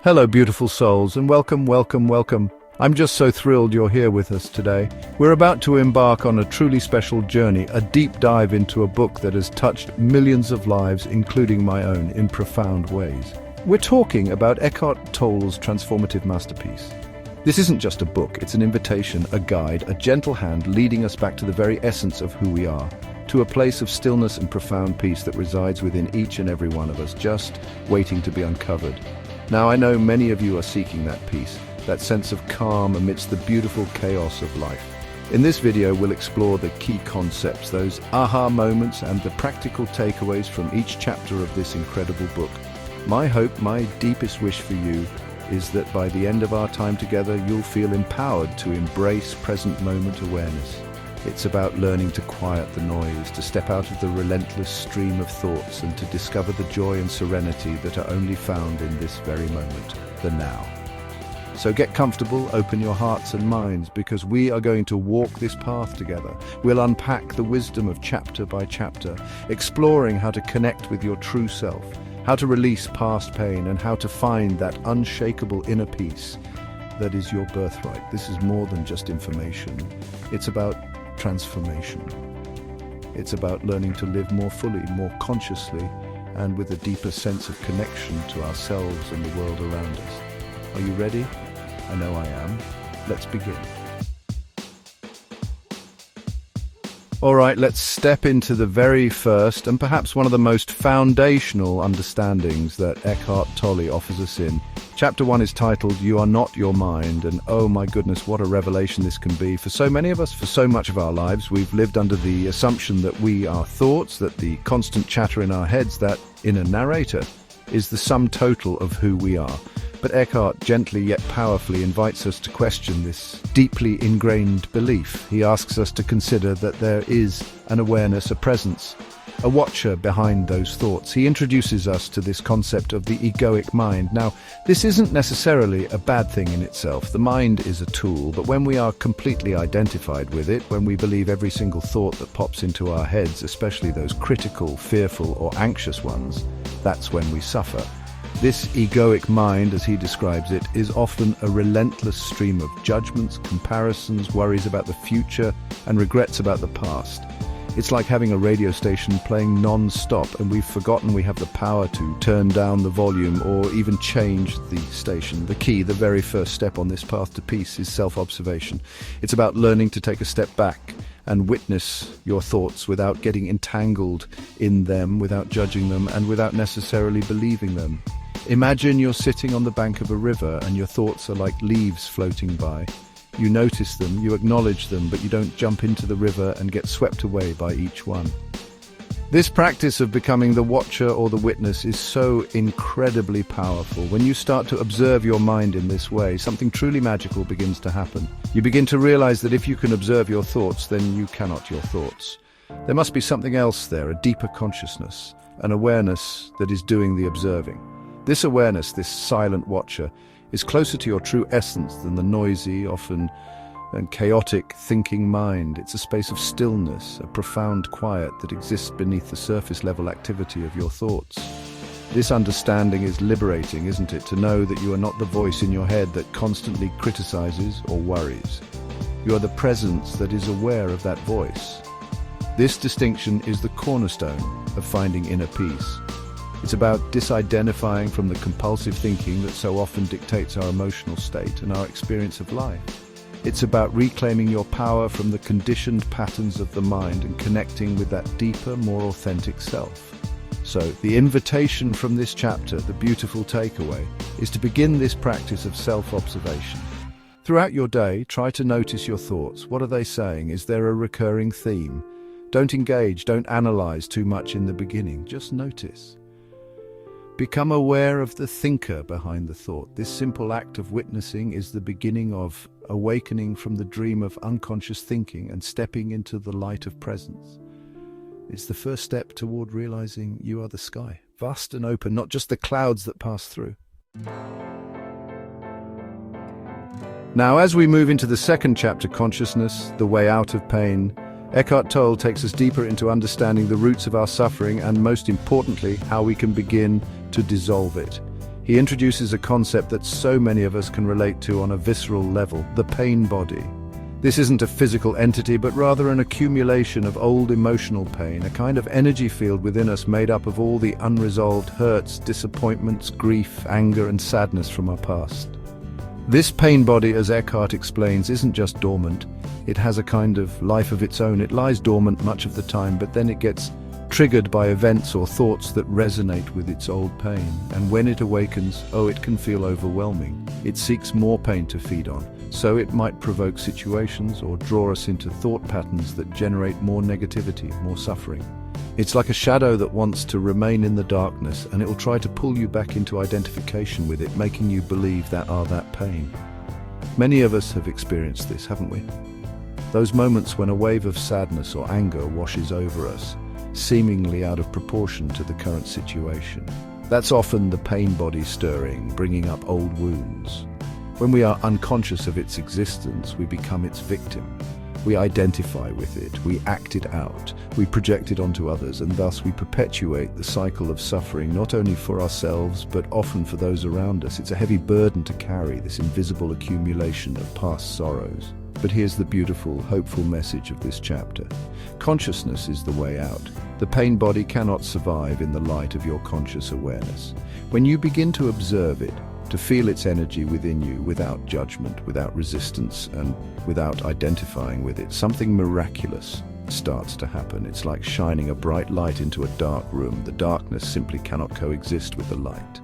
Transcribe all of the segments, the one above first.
Hello, beautiful souls, and welcome, welcome, welcome. I'm just so thrilled you're here with us today. We're about to embark on a truly special journey, a deep dive into a book that has touched millions of lives, including my own, in profound ways. We're talking about Eckhart Tolle's transformative masterpiece. This isn't just a book, it's an invitation, a guide, a gentle hand leading us back to the very essence of who we are, to a place of stillness and profound peace that resides within each and every one of us, just waiting to be uncovered. Now, I know many of you are seeking that peace, that sense of calm amidst the beautiful chaos of life. In this video, we'll explore the key concepts, those aha moments, and the practical takeaways from each chapter of this incredible book. My hope, my deepest wish for you, is that by the end of our time together, you'll feel empowered to embrace present moment awareness. It's about learning to quiet the noise, to step out of the relentless stream of thoughts, and to discover the joy and serenity that are only found in this very moment, the now. So get comfortable, open your hearts and minds, because we are going to walk this path together. We'll unpack the wisdom of chapter by chapter, exploring how to connect with your true self, how to release past pain, and how to find that unshakable inner peace that is your birthright. This is more than just information. It's about transformation. It's about learning to live more fully, more consciously, and with a deeper sense of connection to ourselves and the world around us. Are you ready? I know I am. Let's begin. All right, let's step into the very first and perhaps one of the most foundational understandings that Eckhart Tolle offers us in. Chapter 1 is titled, You Are Not Your Mind, and oh my goodness, what a revelation this can be. For so many of us, for so much of our lives, we've lived under the assumption that we are thoughts, that the constant chatter in our heads, that inner narrator, is the sum total of who we are. But Eckhart gently yet powerfully invites us to question this deeply ingrained belief. He asks us to consider that there is an awareness, a presence, a watcher behind those thoughts. He introduces us to this concept of the egoic mind. Now, this isn't necessarily a bad thing in itself. The mind is a tool, but when we are completely identified with it, when we believe every single thought that pops into our heads, especially those critical, fearful, or anxious ones, that's when we suffer. This egoic mind, as he describes it, is often a relentless stream of judgments, comparisons, worries about the future, and regrets about the past. It's like having a radio station playing non-stop, and we've forgotten we have the power to turn down the volume or even change the station. The key, the very first step on this path to peace, is self-observation. It's about learning to take a step back and witness your thoughts without getting entangled in them, without judging them, and without necessarily believing them. Imagine you're sitting on the bank of a river and your thoughts are like leaves floating by. You notice them, you acknowledge them, but you don't jump into the river and get swept away by each one. This practice of becoming the watcher or the witness is so incredibly powerful. When you start to observe your mind in this way, something truly magical begins to happen. You begin to realize that if you can observe your thoughts, then you cannot your thoughts. There must be something else there, a deeper consciousness, an awareness that is doing the observing. This awareness, this silent watcher, is closer to your true essence than the noisy, often and chaotic thinking mind. It's a space of stillness, a profound quiet that exists beneath the surface level activity of your thoughts. This understanding is liberating, isn't it, to know that you are not the voice in your head that constantly criticizes or worries. You are the presence that is aware of that voice. This distinction is the cornerstone of finding inner peace. It's about disidentifying from the compulsive thinking that so often dictates our emotional state and our experience of life. It's about reclaiming your power from the conditioned patterns of the mind and connecting with that deeper, more authentic self. So, the invitation from this chapter, the beautiful takeaway, is to begin this practice of self-observation. Throughout your day, try to notice your thoughts. What are they saying? Is there a recurring theme? Don't engage, don't analyze too much in the beginning. Just notice. Become aware of the thinker behind the thought. This simple act of witnessing is the beginning of awakening from the dream of unconscious thinking and stepping into the light of presence. It's the first step toward realizing you are the sky, vast and open, not just the clouds that pass through. Now, as we move into the second chapter, Consciousness, the Way Out of Pain, Eckhart Tolle takes us deeper into understanding the roots of our suffering and, most importantly, how we can begin to dissolve it. He introduces a concept that so many of us can relate to on a visceral level, the pain body. This isn't a physical entity, but rather an accumulation of old emotional pain, a kind of energy field within us made up of all the unresolved hurts, disappointments, grief, anger, and sadness from our past. This pain body, as Eckhart explains, isn't just dormant. It has a kind of life of its own. It lies dormant much of the time, but then it gets triggered by events or thoughts that resonate with its old pain. And when it awakens, it can feel overwhelming. It seeks more pain to feed on. So it might provoke situations or draw us into thought patterns that generate more negativity, more suffering. It's like a shadow that wants to remain in the darkness, and it will try to pull you back into identification with it, making you believe that pain. Many of us have experienced this, haven't we? Those moments when a wave of sadness or anger washes over us, seemingly out of proportion to the current situation. That's often the pain body stirring, bringing up old wounds. When we are unconscious of its existence, we become its victim. We identify with it, we act it out, we project it onto others, and thus we perpetuate the cycle of suffering, not only for ourselves, but often for those around us. It's a heavy burden to carry, this invisible accumulation of past sorrows. But here's the beautiful, hopeful message of this chapter. Consciousness is the way out. The pain body cannot survive in the light of your conscious awareness. When you begin to observe it, to feel its energy within you without judgment, without resistance, and without identifying with it, something miraculous starts to happen. It's like shining a bright light into a dark room. The darkness simply cannot coexist with the light.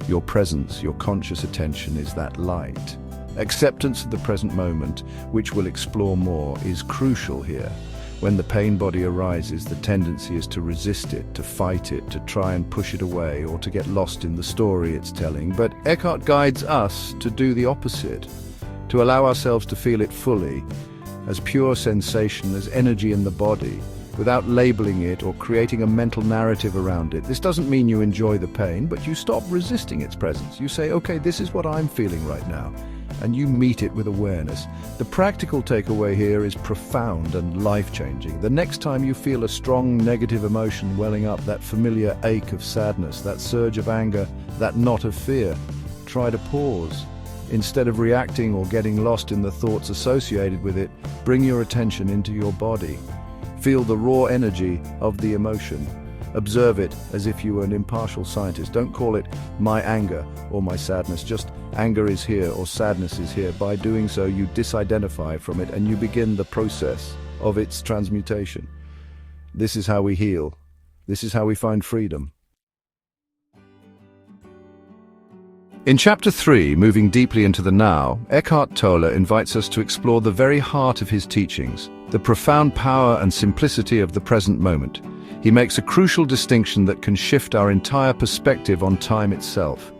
Your presence, your conscious attention is that light. Acceptance of the present moment, which we'll explore more, is crucial here. When the pain body arises, the tendency is to resist it, to fight it, to try and push it away, or to get lost in the story it's telling. But Eckhart guides us to do the opposite, to allow ourselves to feel it fully, as pure sensation, as energy in the body, without labeling it or creating a mental narrative around it. This doesn't mean you enjoy the pain, but you stop resisting its presence. You say, okay, this is what I'm feeling right now, and you meet it with awareness. The practical takeaway here is profound and life-changing. The next time you feel a strong negative emotion welling up, that familiar ache of sadness, that surge of anger, that knot of fear, try to pause. Instead of reacting or getting lost in the thoughts associated with it, bring your attention into your body. Feel the raw energy of the emotion. Observe it as if you were an impartial scientist. Don't call it my anger or my sadness, just anger is here or sadness is here. By doing so, you disidentify from it and you begin the process of its transmutation. This is how we heal. This is how we find freedom. In Chapter 3, moving deeply into the now, Eckhart Tolle invites us to explore the very heart of his teachings, the profound power and simplicity of the present moment. He makes a crucial distinction that can shift our entire perspective on time itself.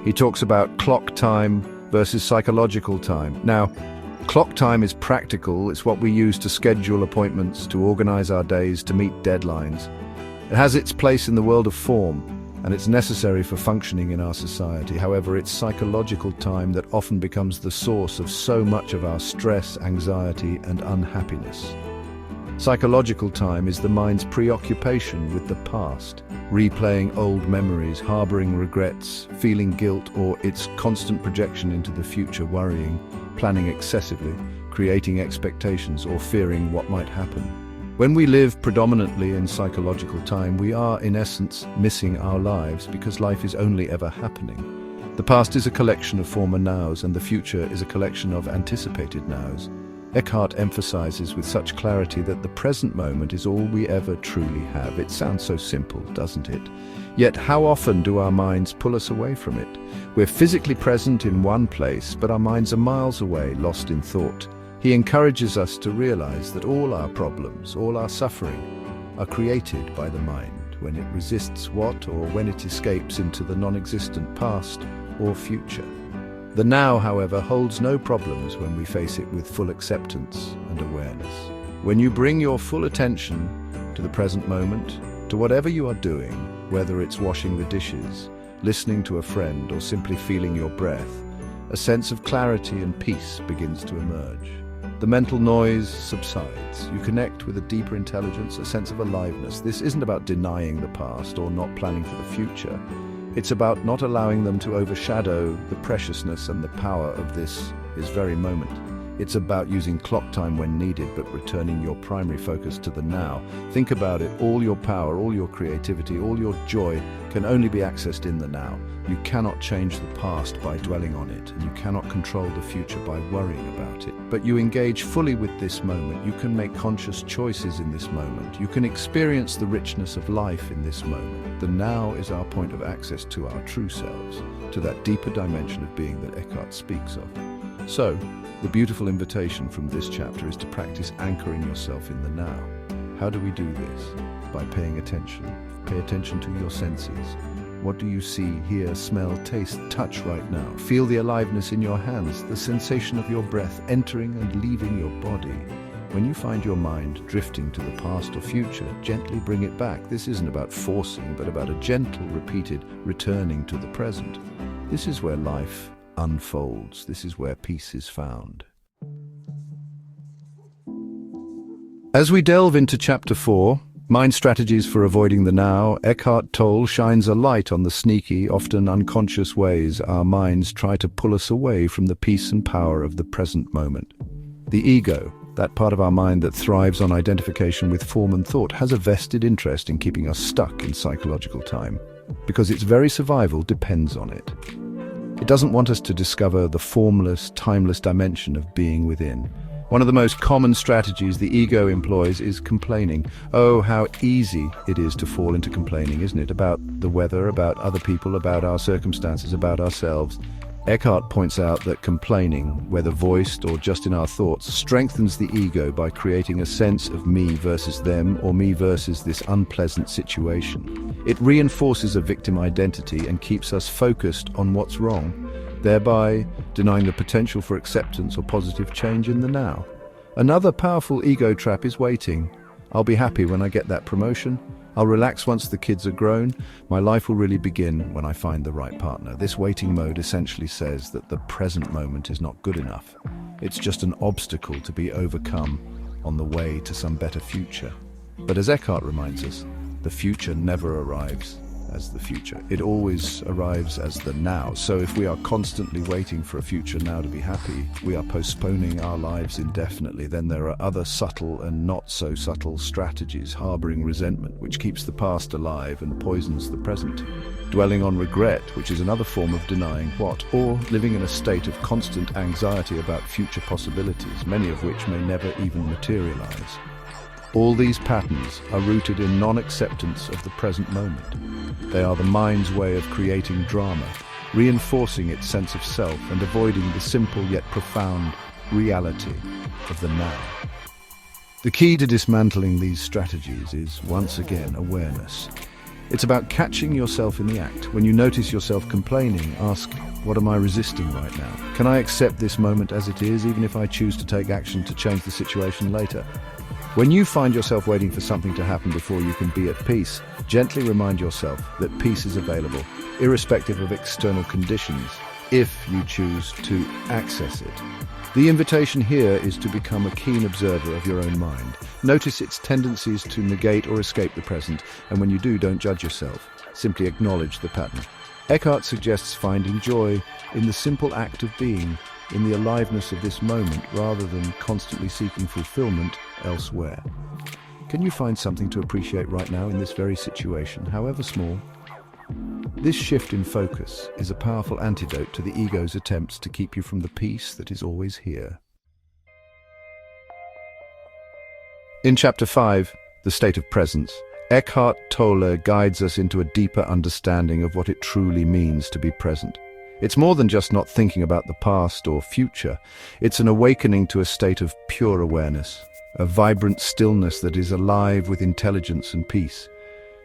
He talks about clock time versus psychological time. Now, clock time is practical. It's what we use to schedule appointments, to organize our days, to meet deadlines. It has its place in the world of form, and it's necessary for functioning in our society. However, it's psychological time that often becomes the source of so much of our stress, anxiety, and unhappiness. Psychological time is the mind's preoccupation with the past, replaying old memories, harboring regrets, feeling guilt, or its constant projection into the future, worrying, planning excessively, creating expectations, or fearing what might happen. When we live predominantly in psychological time, we are, in essence, missing our lives because life is only ever happening. The past is a collection of former nows, and the future is a collection of anticipated nows. Eckhart emphasizes with such clarity that the present moment is all we ever truly have. It sounds so simple, doesn't it? Yet how often do our minds pull us away from it? We're physically present in one place, but our minds are miles away, lost in thought. He encourages us to realize that all our problems, all our suffering, are created by the mind when it resists what or when it escapes into the non-existent past or future. The now, however, holds no problems when we face it with full acceptance and awareness. When you bring your full attention to the present moment, to whatever you are doing, whether it's washing the dishes, listening to a friend, or simply feeling your breath, a sense of clarity and peace begins to emerge. The mental noise subsides. You connect with a deeper intelligence, a sense of aliveness. This isn't about denying the past or not planning for the future. It's about not allowing them to overshadow the preciousness and the power of this very moment. It's about using clock time when needed, but returning your primary focus to the now. Think about it, all your power, all your creativity, all your joy can only be accessed in the now. You cannot change the past by dwelling on it, and you cannot control the future by worrying about it. But you engage fully with this moment. You can make conscious choices in this moment. You can experience the richness of life in this moment. The now is our point of access to our true selves, to that deeper dimension of being that Eckhart speaks of. So, the beautiful invitation from this chapter is to practice anchoring yourself in the now. How do we do this? By paying attention. Pay attention to your senses. What do you see, hear, smell, taste, touch right now? Feel the aliveness in your hands, the sensation of your breath entering and leaving your body. When you find your mind drifting to the past or future, gently bring it back. This isn't about forcing, but about a gentle, repeated returning to the present. This is where life unfolds. This is where peace is found. As we delve into Chapter 4, Mind Strategies for Avoiding the Now, Eckhart Tolle shines a light on the sneaky, often unconscious ways our minds try to pull us away from the peace and power of the present moment. The ego, that part of our mind that thrives on identification with form and thought, has a vested interest in keeping us stuck in psychological time, because its very survival depends on it. It doesn't want us to discover the formless, timeless dimension of being within. One of the most common strategies the ego employs is complaining. Oh, how easy it is to fall into complaining, isn't it? About the weather, about other people, about our circumstances, about ourselves. Eckhart points out that complaining, whether voiced or just in our thoughts, strengthens the ego by creating a sense of me versus them, or me versus this unpleasant situation. It reinforces a victim identity and keeps us focused on what's wrong, thereby denying the potential for acceptance or positive change in the now. Another powerful ego trap is waiting. I'll be happy when I get that promotion. I'll relax once the kids are grown. My life will really begin when I find the right partner. This waiting mode essentially says that the present moment is not good enough. It's just an obstacle to be overcome on the way to some better future. But as Eckhart reminds us, the future never arrives as the future. It always arrives as the now. So if we are constantly waiting for a future now to be happy, we are postponing our lives indefinitely. Then there are other subtle and not so subtle strategies, harboring resentment, which keeps the past alive and poisons the present. Dwelling on regret, which is another form of denying what, or living in a state of constant anxiety about future possibilities, many of which may never even materialize. All these patterns are rooted in non-acceptance of the present moment. They are the mind's way of creating drama, reinforcing its sense of self and avoiding the simple yet profound reality of the now. The key to dismantling these strategies is, once again, awareness. It's about catching yourself in the act. When you notice yourself complaining, ask, what am I resisting right now? Can I accept this moment as it is, even if I choose to take action to change the situation later? When you find yourself waiting for something to happen before you can be at peace, gently remind yourself that peace is available, irrespective of external conditions, if you choose to access it. The invitation here is to become a keen observer of your own mind. Notice its tendencies to negate or escape the present, and when you do, don't judge yourself. Simply acknowledge the pattern. Eckhart suggests finding joy in the simple act of being, in the aliveness of this moment, rather than constantly seeking fulfillment elsewhere. Can you find something to appreciate right now in this very situation, however small? This shift in focus is a powerful antidote to the ego's attempts to keep you from the peace that is always here. In Chapter 5, The State of Presence, Eckhart Tolle guides us into a deeper understanding of what it truly means to be present. It's more than just not thinking about the past or future. It's an awakening to a state of pure awareness, a vibrant stillness that is alive with intelligence and peace.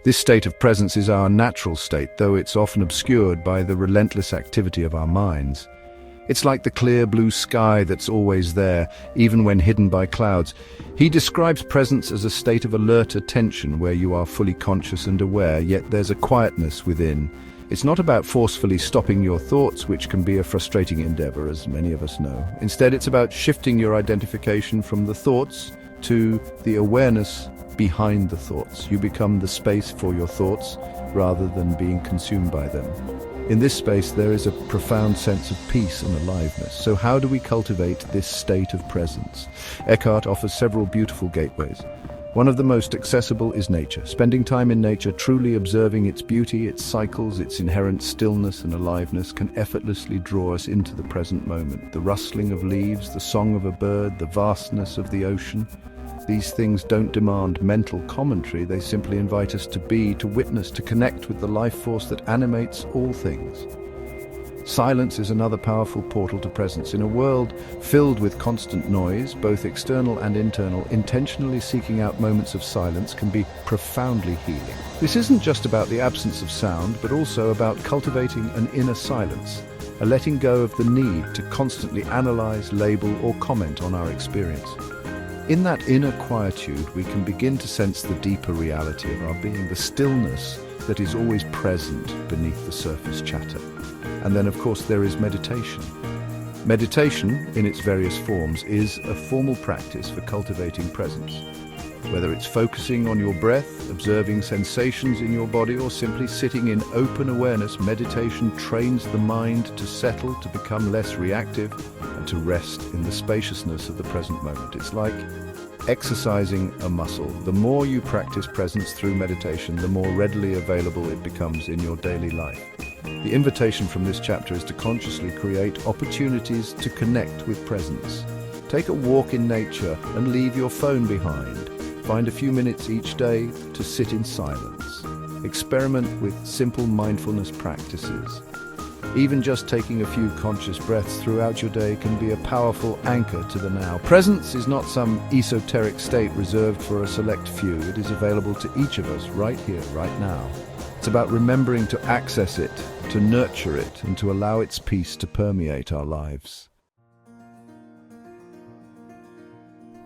This state of presence is our natural state, though it's often obscured by the relentless activity of our minds. It's like the clear blue sky that's always there, even when hidden by clouds. He describes presence as a state of alert attention where you are fully conscious and aware, yet there's a quietness within. It's not about forcefully stopping your thoughts, which can be a frustrating endeavor, as many of us know. Instead, it's about shifting your identification from the thoughts to the awareness behind the thoughts. You become the space for your thoughts rather than being consumed by them. In this space, there is a profound sense of peace and aliveness. So how do we cultivate this state of presence? Eckhart offers several beautiful gateways. One of the most accessible is nature. Spending time in nature, truly observing its beauty, its cycles, its inherent stillness and aliveness can effortlessly draw us into the present moment. The rustling of leaves, the song of a bird, the vastness of the ocean. These things don't demand mental commentary, they simply invite us to be, to witness, to connect with the life force that animates all things. Silence is another powerful portal to presence. In a world filled with constant noise, both external and internal, intentionally seeking out moments of silence can be profoundly healing. This isn't just about the absence of sound, but also about cultivating an inner silence, a letting go of the need to constantly analyze, label, or comment on our experience. In that inner quietude, we can begin to sense the deeper reality of our being, the stillness that is always present beneath the surface chatter. And then, of course, there is meditation. Meditation, in its various forms, is a formal practice for cultivating presence. Whether it's focusing on your breath, observing sensations in your body, or simply sitting in open awareness, meditation trains the mind to settle, to become less reactive, and to rest in the spaciousness of the present moment. It's like exercising a muscle. The more you practice presence through meditation, the more readily available it becomes in your daily life. The invitation from this chapter is to consciously create opportunities to connect with presence. Take a walk in nature and leave your phone behind. Find a few minutes each day to sit in silence. Experiment with simple mindfulness practices. Even just taking a few conscious breaths throughout your day can be a powerful anchor to the now. Presence is not some esoteric state reserved for a select few. It is available to each of us right here, right now. It's about remembering to access it, to nurture it, and to allow its peace to permeate our lives.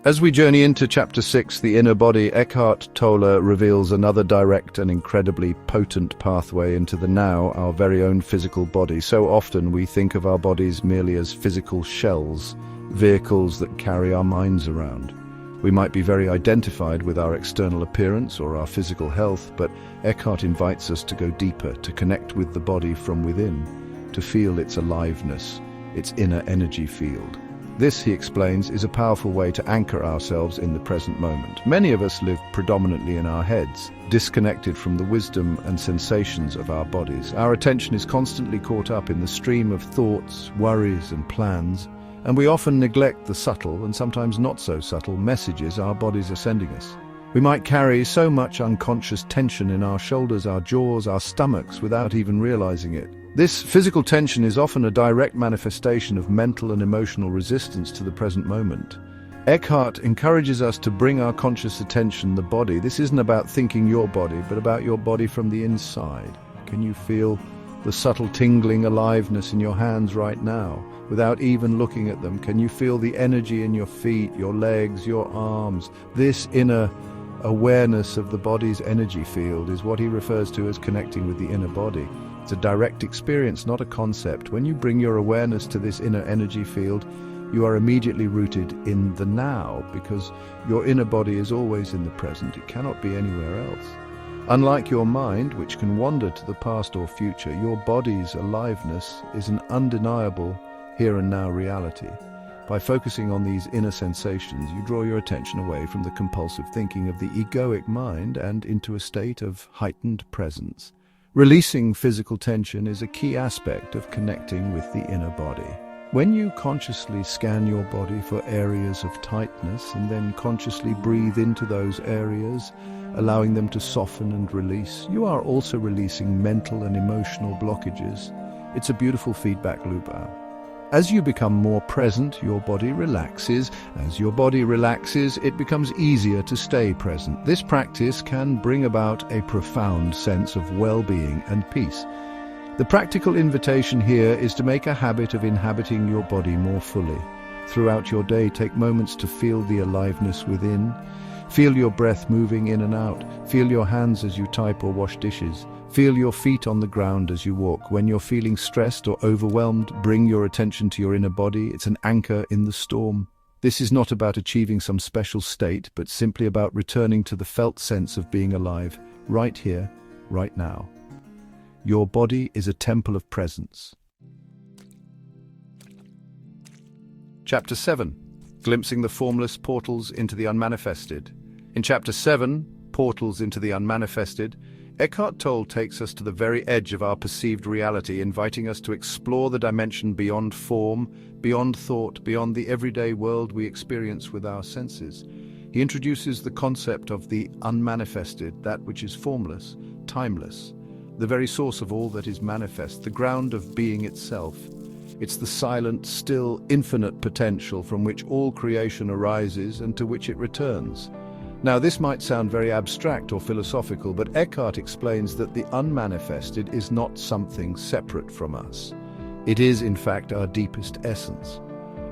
As we journey into Chapter 6, The Inner Body, Eckhart Tolle reveals another direct and incredibly potent pathway into the now, our very own physical body. So often we think of our bodies merely as physical shells, vehicles that carry our minds around. We might be very identified with our external appearance or our physical health, but Eckhart invites us to go deeper, to connect with the body from within, to feel its aliveness, its inner energy field. This, he explains, is a powerful way to anchor ourselves in the present moment. Many of us live predominantly in our heads, disconnected from the wisdom and sensations of our bodies. Our attention is constantly caught up in the stream of thoughts, worries, and plans, and we often neglect the subtle and sometimes not so subtle messages our bodies are sending us. We might carry so much unconscious tension in our shoulders, our jaws, our stomachs without even realizing it. This physical tension is often a direct manifestation of mental and emotional resistance to the present moment. Eckhart encourages us to bring our conscious attention to the body. This isn't about thinking your body, but about your body from the inside. Can you feel the subtle tingling aliveness in your hands right now? Without even looking at them, can you feel the energy in your feet, your legs, your arms? This inner awareness of the body's energy field is what he refers to as connecting with the inner body. It's a direct experience, not a concept. When you bring your awareness to this inner energy field, you are immediately rooted in the now, because your inner body is always in the present. It cannot be anywhere else. Unlike your mind, which can wander to the past or future, your body's aliveness is an undeniable here and now reality. By focusing on these inner sensations, you draw your attention away from the compulsive thinking of the egoic mind and into a state of heightened presence. Releasing physical tension is a key aspect of connecting with the inner body. When you consciously scan your body for areas of tightness and then consciously breathe into those areas, allowing them to soften and release, you are also releasing mental and emotional blockages. It's a beautiful feedback loop. As you become more present, your body relaxes. As your body relaxes, it becomes easier to stay present. This practice can bring about a profound sense of well-being and peace. The practical invitation here is to make a habit of inhabiting your body more fully. Throughout your day, take moments to feel the aliveness within. Feel your breath moving in and out. Feel your hands as you type or wash dishes. Feel your feet on the ground as you walk. When you're feeling stressed or overwhelmed, bring your attention to your inner body. It's an anchor in the storm. This is not about achieving some special state, but simply about returning to the felt sense of being alive, right here, right now. Your body is a temple of presence. Chapter 7. Glimpsing the formless portals into the unmanifested. In Chapter 7, Portals into the Unmanifested, Eckhart Tolle takes us to the very edge of our perceived reality, inviting us to explore the dimension beyond form, beyond thought, beyond the everyday world we experience with our senses. He introduces the concept of the unmanifested, that which is formless, timeless, the very source of all that is manifest, the ground of being itself. It's the silent, still, infinite potential from which all creation arises and to which it returns. Now, this might sound very abstract or philosophical, but Eckhart explains that the unmanifested is not something separate from us. It is, in fact, our deepest essence.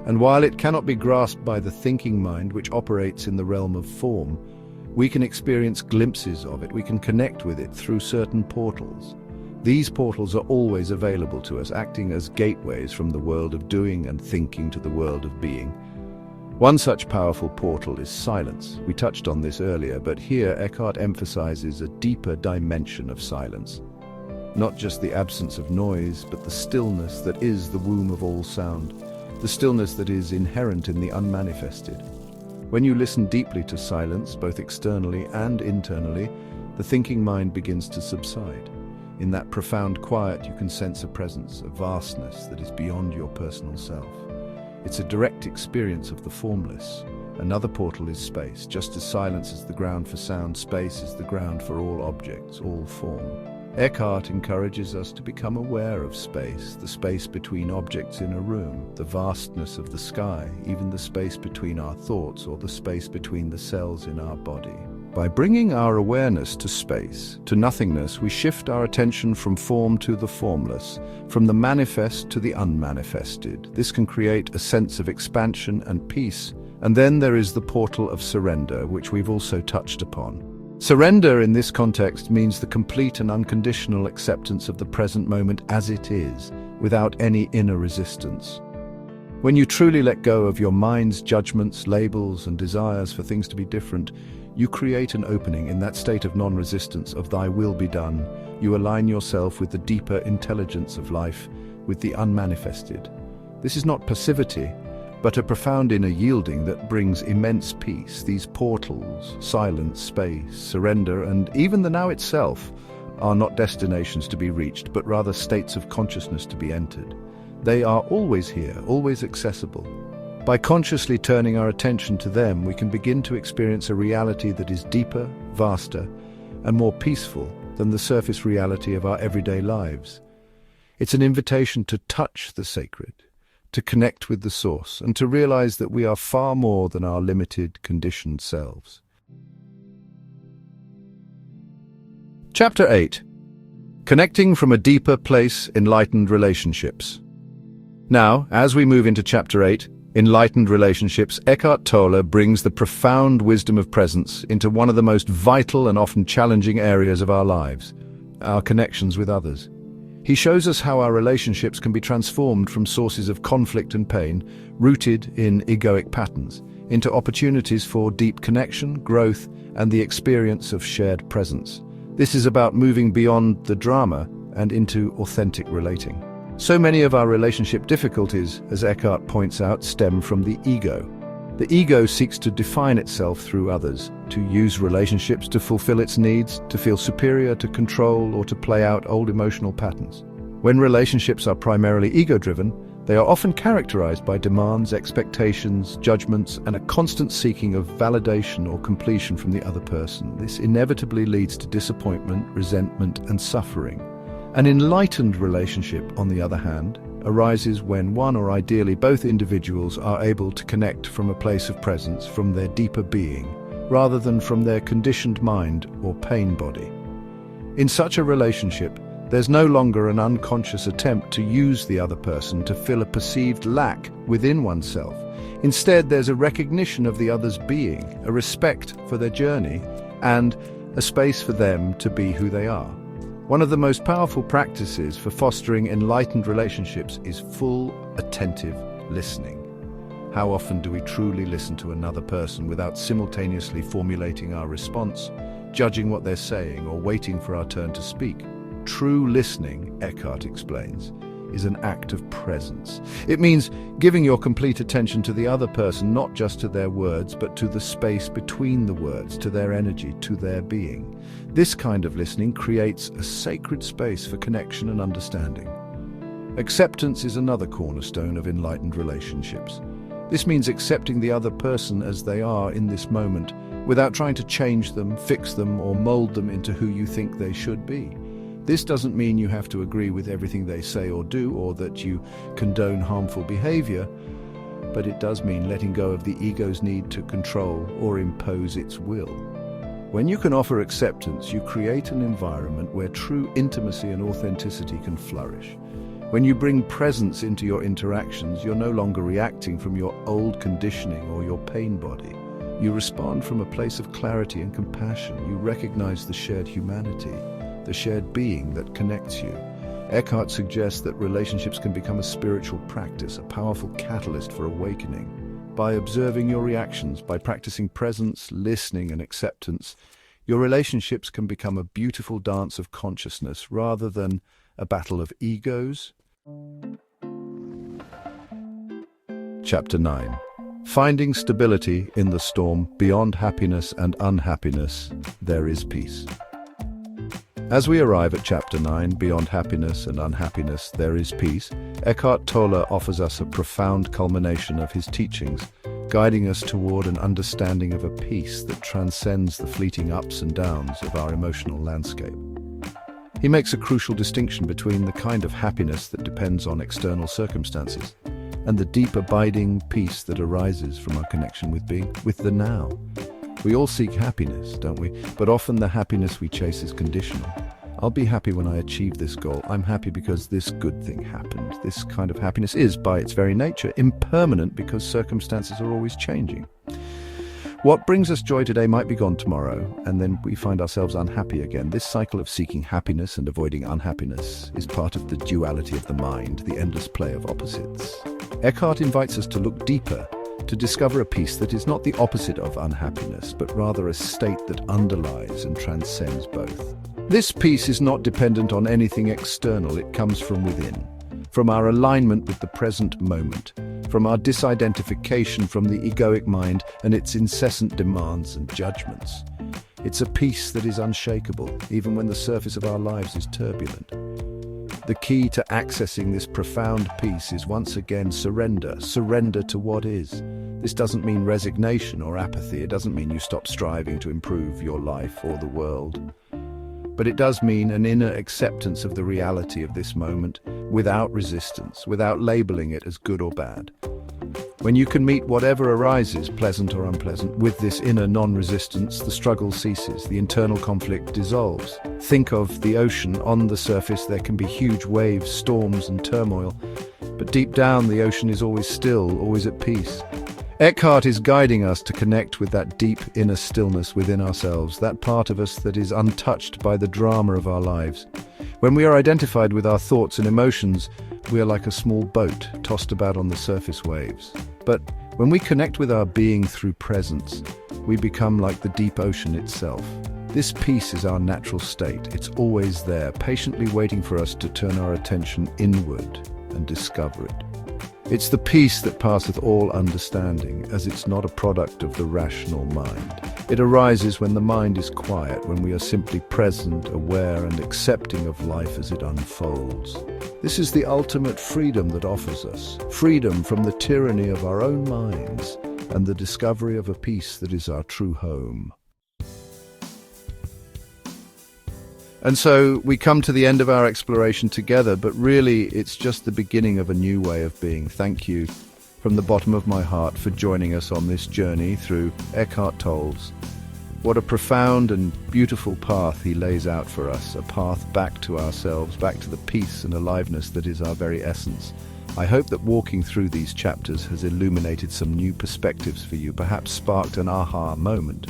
And while it cannot be grasped by the thinking mind, which operates in the realm of form, we can experience glimpses of it. We can connect with it through certain portals. These portals are always available to us, acting as gateways from the world of doing and thinking to the world of being. One such powerful portal is silence. We touched on this earlier, but here Eckhart emphasizes a deeper dimension of silence. Not just the absence of noise, but the stillness that is the womb of all sound, the stillness that is inherent in the unmanifested. When you listen deeply to silence, both externally and internally, the thinking mind begins to subside. In that profound quiet, you can sense a presence, a vastness that is beyond your personal self. It's a direct experience of the formless. Another portal is space. Just as silence is the ground for sound, space is the ground for all objects, all form. Eckhart encourages us to become aware of space, the space between objects in a room, the vastness of the sky, even the space between our thoughts or the space between the cells in our body. By bringing our awareness to space, to nothingness, we shift our attention from form to the formless, from the manifest to the unmanifested. This can create a sense of expansion and peace. And then there is the portal of surrender, which we've also touched upon. Surrender in this context means the complete and unconditional acceptance of the present moment as it is, without any inner resistance. When you truly let go of your mind's judgments, labels, and desires for things to be different, you create an opening in that state of non-resistance of thy will be done. You align yourself with the deeper intelligence of life, with the unmanifested. This is not passivity, but a profound inner yielding that brings immense peace. These portals, silence, space, surrender, and even the now itself, are not destinations to be reached, but rather states of consciousness to be entered. They are always here, always accessible. By consciously turning our attention to them, we can begin to experience a reality that is deeper, vaster, and more peaceful than the surface reality of our everyday lives. It's an invitation to touch the sacred, to connect with the source, and to realize that we are far more than our limited, conditioned selves. Chapter 8. Connecting from a deeper place, enlightened relationships. Now, as we move into Chapter 8, Enlightened Relationships, Eckhart Tolle brings the profound wisdom of presence into one of the most vital and often challenging areas of our lives, our connections with others. He shows us how our relationships can be transformed from sources of conflict and pain, rooted in egoic patterns, into opportunities for deep connection, growth, and the experience of shared presence. This is about moving beyond the drama and into authentic relating. So many of our relationship difficulties, as Eckhart points out, stem from the ego. The ego seeks to define itself through others, to use relationships to fulfill its needs, to feel superior, to control, or to play out old emotional patterns. When relationships are primarily ego-driven, they are often characterized by demands, expectations, judgments, and a constant seeking of validation or completion from the other person. This inevitably leads to disappointment, resentment, and suffering. An enlightened relationship, on the other hand, arises when one or ideally both individuals are able to connect from a place of presence, from their deeper being, rather than from their conditioned mind or pain body. In such a relationship, there's no longer an unconscious attempt to use the other person to fill a perceived lack within oneself. Instead, there's a recognition of the other's being, a respect for their journey, and a space for them to be who they are. One of the most powerful practices for fostering enlightened relationships is full, attentive listening. How often do we truly listen to another person without simultaneously formulating our response, judging what they're saying, or waiting for our turn to speak? True listening, Eckhart explains, is an act of presence. It means giving your complete attention to the other person, not just to their words, but to the space between the words, to their energy, to their being. This kind of listening creates a sacred space for connection and understanding. Acceptance is another cornerstone of enlightened relationships. This means accepting the other person as they are in this moment, without trying to change them, fix them, or mold them into who you think they should be. This doesn't mean you have to agree with everything they say or do, or that you condone harmful behavior, but it does mean letting go of the ego's need to control or impose its will. When you can offer acceptance, you create an environment where true intimacy and authenticity can flourish. When you bring presence into your interactions, you're no longer reacting from your old conditioning or your pain body. You respond from a place of clarity and compassion. You recognize the shared humanity, the shared being that connects you. Eckhart suggests that relationships can become a spiritual practice, a powerful catalyst for awakening. By observing your reactions, by practicing presence, listening, and acceptance, your relationships can become a beautiful dance of consciousness rather than a battle of egos. Chapter 9. Finding stability in the storm. Beyond happiness and unhappiness, there is peace. As we arrive at Chapter 9, Beyond Happiness and Unhappiness, There is Peace, Eckhart Tolle offers us a profound culmination of his teachings, guiding us toward an understanding of a peace that transcends the fleeting ups and downs of our emotional landscape. He makes a crucial distinction between the kind of happiness that depends on external circumstances and the deep abiding peace that arises from our connection with the now. We all seek happiness, don't we? But often the happiness we chase is conditional. I'll be happy when I achieve this goal. I'm happy because this good thing happened. This kind of happiness is, by its very nature, impermanent because circumstances are always changing. What brings us joy today might be gone tomorrow, and then we find ourselves unhappy again. This cycle of seeking happiness and avoiding unhappiness is part of the duality of the mind, the endless play of opposites. Eckhart invites us to look deeper, to discover a peace that is not the opposite of unhappiness, but rather a state that underlies and transcends both. This peace is not dependent on anything external. It comes from within, from our alignment with the present moment, from our disidentification from the egoic mind and its incessant demands and judgments. It's a peace that is unshakable, even when the surface of our lives is turbulent. The key to accessing this profound peace is once again surrender to what is. This doesn't mean resignation or apathy. It doesn't mean you stop striving to improve your life or the world. But it does mean an inner acceptance of the reality of this moment, without resistance, without labeling it as good or bad. When you can meet whatever arises, pleasant or unpleasant, with this inner non-resistance, the struggle ceases, the internal conflict dissolves. Think of the ocean. On the surface there can be huge waves, storms and turmoil, but deep down the ocean is always still, always at peace. Eckhart is guiding us to connect with that deep inner stillness within ourselves, that part of us that is untouched by the drama of our lives. When we are identified with our thoughts and emotions, we are like a small boat tossed about on the surface waves. But when we connect with our being through presence, we become like the deep ocean itself. This peace is our natural state. It's always there, patiently waiting for us to turn our attention inward and discover it. It's the peace that passeth all understanding, as it's not a product of the rational mind. It arises when the mind is quiet, when we are simply present, aware, and accepting of life as it unfolds. This is the ultimate freedom that offers us, freedom from the tyranny of our own minds, and the discovery of a peace that is our true home. And so we come to the end of our exploration together, but really it's just the beginning of a new way of being. Thank you from the bottom of my heart for joining us on this journey through Eckhart Tolle's. What a profound and beautiful path he lays out for us, a path back to ourselves, back to the peace and aliveness that is our very essence. I hope that walking through these chapters has illuminated some new perspectives for you, perhaps sparked an aha moment,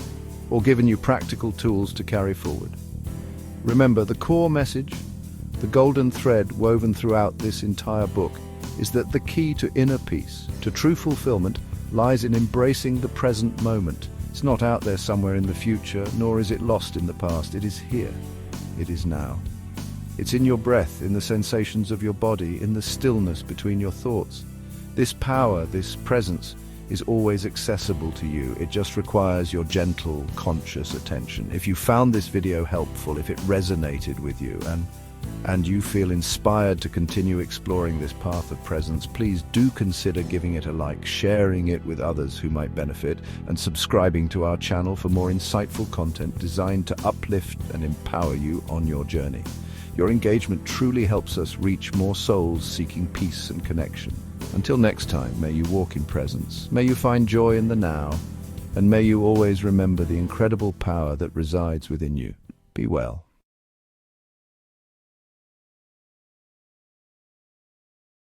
or given you practical tools to carry forward. Remember, the core message, the golden thread woven throughout this entire book, is that the key to inner peace, to true fulfillment, lies in embracing the present moment. It's not out there somewhere in the future, nor is it lost in the past. It is here. It is now. It's in your breath, in the sensations of your body, in the stillness between your thoughts. This power, this presence, is always accessible to you. It just requires your gentle, conscious attention. If you found this video helpful, if it resonated with you, and you feel inspired to continue exploring this path of presence, please do consider giving it a like, sharing it with others who might benefit, and subscribing to our channel for more insightful content designed to uplift and empower you on your journey. Your engagement truly helps us reach more souls seeking peace and connection. Until next time, may you walk in presence, may you find joy in the now, and may you always remember the incredible power that resides within you. Be well.